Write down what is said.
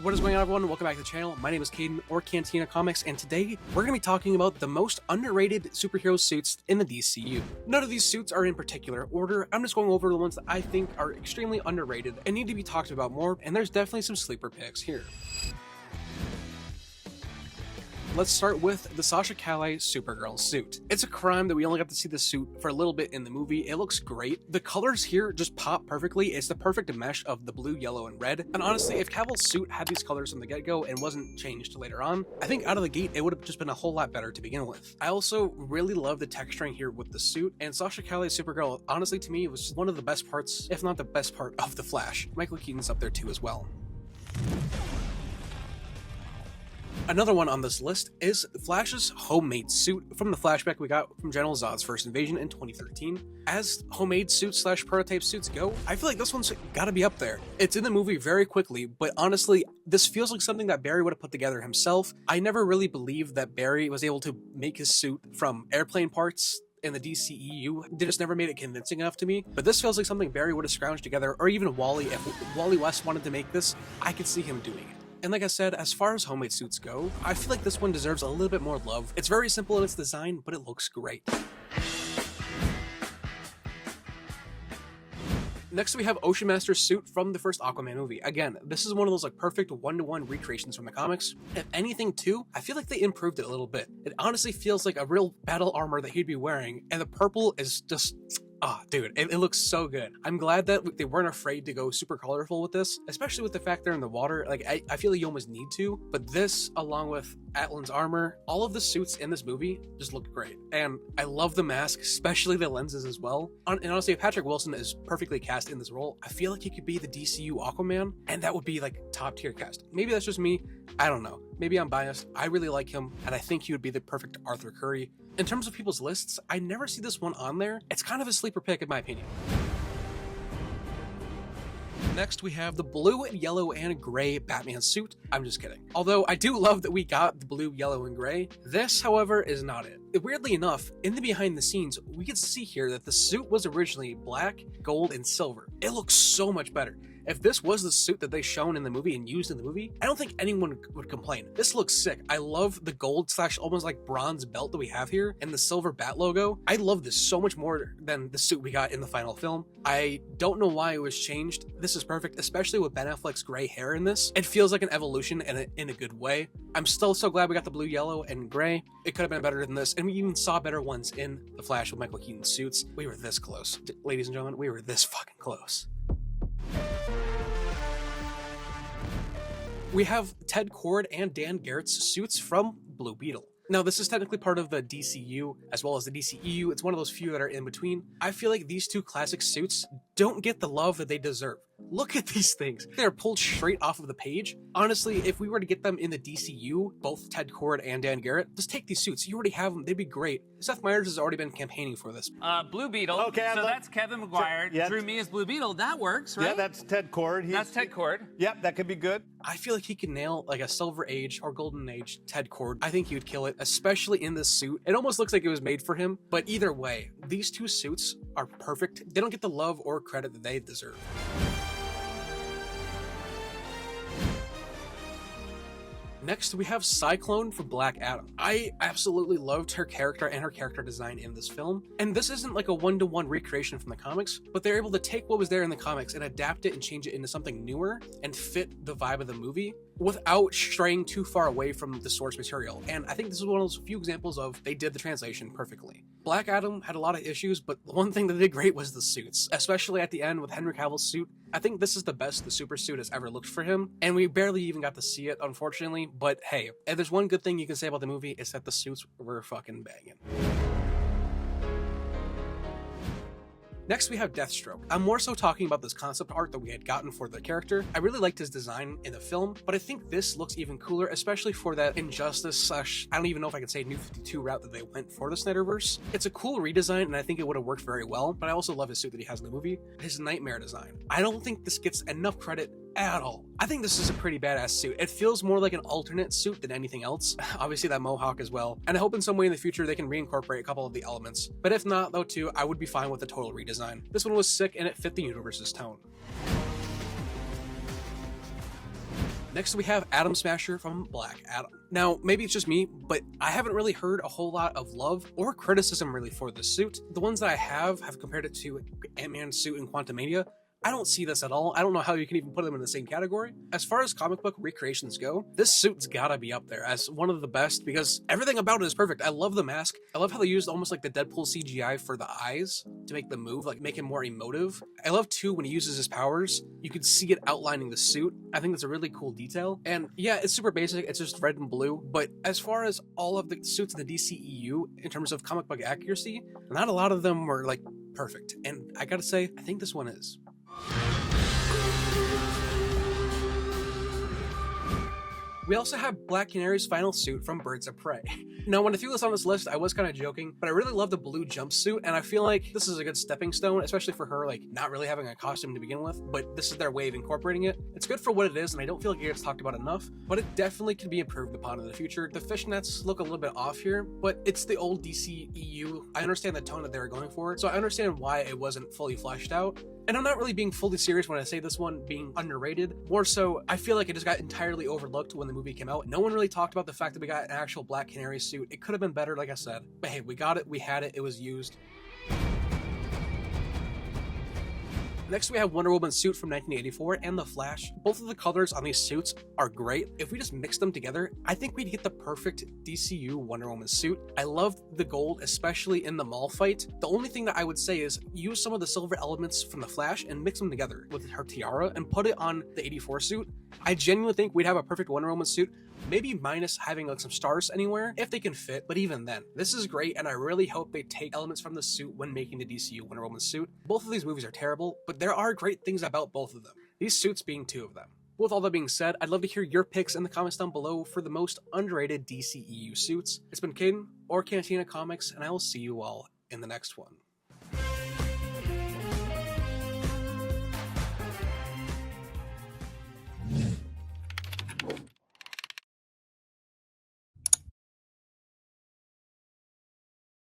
What is going on, everyone? Welcome back to the channel. My name is Caden, or Cantina Comics, and today we're going to be talking about the most underrated superhero suits in the DCU. None of these suits are in particular order. I'm just going over the ones that I think are extremely underrated and need to be talked about more, and there's definitely some sleeper picks here. Let's start with the Sasha Calle Supergirl suit. It's a crime that we only got to see the suit for a little bit in the movie. It looks great. The colors here just pop perfectly. It's the perfect mesh of the blue, yellow, and red. And honestly, if Cavill's suit had these colors from the get-go and wasn't changed later on, I think out of the gate, it would have just been a whole lot better to begin with. I also really love the texturing here with the suit, and Sasha Calle Supergirl, honestly to me, was one of the best parts, if not the best part, of The Flash. Michael Keaton's up there too as well. Another one on this list is Flash's homemade suit from the flashback we got from General Zod's first invasion in 2013. As homemade suits slash prototype suits go, I feel like this one's gotta be up there. It's in the movie very quickly, but honestly, this feels like something that Barry would have put together himself. I never really believed that Barry was able to make his suit from airplane parts in the DCEU. They just never made it convincing enough to me, but this feels like something Barry would have scrounged together, or even Wally. If Wally West wanted to make this, I could see him doing it. And like I said, as far as homemade suits go, I feel like this one deserves a little bit more love. It's very simple in its design, but it looks great. Next, we have Ocean Master's suit from the first Aquaman movie. Again, this is one of those like perfect one-to-one recreations from the comics. If anything too, I feel like they improved it a little bit. It honestly feels like a real battle armor that he'd be wearing, and the purple is just... dude, it looks so good. I'm glad that they weren't afraid to go super colorful with this, especially with the fact they're in the water. Like, I feel like you almost need to, but this, along with Atlan's armor, all of the suits in this movie just look great. And I love the mask, especially the lenses as well. And honestly, if Patrick Wilson is perfectly cast in this role, I feel like he could be the DCU Aquaman, and that would be like top tier cast. Maybe that's just me. I don't know. Maybe I'm biased. I really like him, and I think he would be the perfect Arthur Curry. In terms of people's lists, I never see this one on there. It's kind of a sleeper pick in my opinion. Next, we have the blue, yellow, and gray Batman suit. I'm just kidding. Although I do love that we got the blue, yellow, and gray. This, however, is not it. Weirdly enough, in the behind the scenes, we can see here that the suit was originally black, gold, and silver. It looks so much better. If this was the suit that they shown in the movie and used in the movie, I don't think anyone would complain. This looks sick. I love the gold slash almost like bronze belt that we have here and the silver bat logo. I love this so much more than the suit we got in the final film. I don't know why it was changed. This is perfect, especially with Ben Affleck's gray hair in this. It feels like an evolution in a good way. I'm still so glad we got the blue, yellow, and gray. It could have been better than this, and we even saw better ones in The Flash with Michael Keaton's suits. We were this close. Ladies and gentlemen, we were this fucking close. We have Ted Kord and Dan Garrett's suits from Blue Beetle. Now, this is technically part of the DCU as well as the DCEU. It's one of those few that are in between. I feel like these two classic suits don't get the love that they deserve. Look at these things. They're pulled straight off of the page. Honestly, if we were to get them in the DCU, both Ted Kord and Dan Garrett, just take these suits. You already have them. They'd be great. Seth Meyers has already been campaigning for this. Blue Beetle. Okay, so that's Kevin McGuire. Yep. Drew me as Blue Beetle. That works, right? Yeah, that's Ted Kord. That's Ted Kord. Yep, that could be good. I feel like he can nail like a Silver Age or Golden Age Ted Kord. I think he would kill it, especially in this suit. It almost looks like it was made for him, but either way, these two suits are perfect. They don't get the love or credit that they deserve. Next, we have Cyclone from Black Adam. I absolutely loved her character and her character design in this film. And this isn't like a one-to-one recreation from the comics, but they're able to take what was there in the comics and adapt it and change it into something newer and fit the vibe of the movie without straying too far away from the source material. And I think this is one of those few examples of they did the translation perfectly. Black Adam had a lot of issues, but one thing that they did great was the suits, especially at the end with Henry Cavill's suit. I think this is the best the super suit has ever looked for him, and we barely even got to see it, unfortunately. But hey, if there's one good thing you can say about the movie, it's that the suits were fucking banging. Next, we have Deathstroke. I'm more so talking about this concept art that we had gotten for the character. I really liked his design in the film, but I think this looks even cooler, especially for that Injustice slash, I don't even know if I can say New 52 route that they went for the Snyderverse. It's a cool redesign, and I think it would have worked very well, but I also love his suit that he has in the movie. His Nightmare design. I don't think this gets enough credit at all. I think this is a pretty badass suit. It feels more like an alternate suit than anything else. Obviously that mohawk as well. And I hope in some way in the future they can reincorporate a couple of the elements. But if not, though too, I would be fine with a total redesign. This one was sick and it fit the universe's tone. Next we have Atom Smasher from Black Adam. Now, maybe it's just me, but I haven't really heard a whole lot of love or criticism really for this suit. The ones that I have compared it to Ant-Man's suit in Quantumania. I don't see this at all. I don't know how you can even put them in the same category. As far as comic book recreations go, this suit's gotta be up there as one of the best because everything about it is perfect. I love the mask. I love how they used almost like the Deadpool CGI for the eyes to make them move, like make him more emotive. I love too when he uses his powers, you can see it outlining the suit. I think that's a really cool detail. And yeah, it's super basic. It's just red and blue. But as far as all of the suits in the DCEU, in terms of comic book accuracy, not a lot of them were like perfect. And I gotta say, I think this one is. We also have Black Canary's final suit from Birds of Prey. Now, when I threw this on this list, I was kind of joking, but I really love the blue jumpsuit, and I feel like this is a good stepping stone, especially for her, like, not really having a costume to begin with, but this is their way of incorporating it. It's good for what it is, and I don't feel like it gets talked about enough, but it definitely can be improved upon in the future. The fishnets look a little bit off here, but it's the old DCEU. I understand the tone that they were going for, so I understand why it wasn't fully fleshed out. And I'm not really being fully serious when I say this one being underrated. More so, I feel like it just got entirely overlooked when the movie came out. No one really talked about the fact that we got an actual Black Canary suit. It could have been better, like I said. But hey, we got it, we had it, it was used. Next, we have Wonder Woman's suit from 1984 and The Flash. Both of the colors on these suits are great. If we just mix them together, I think we'd get the perfect DCU Wonder Woman suit. I love the gold, especially in the mall fight. The only thing that I would say is use some of the silver elements from The Flash and mix them together with her tiara and put it on the 84 suit. I genuinely think we'd have a perfect Wonder Woman suit. Maybe minus having like some stars anywhere if they can fit, but even then, this is great, and I really hope they take elements from the suit when making the DCU Wonder Woman suit. Both of these movies are terrible, but there are great things about both of them, these suits being two of them. With all that being said, I'd love to hear your picks in the comments down below for the most underrated DCEU suits. It's been Caden, or Cantina Comics, and I will see you all in the next one.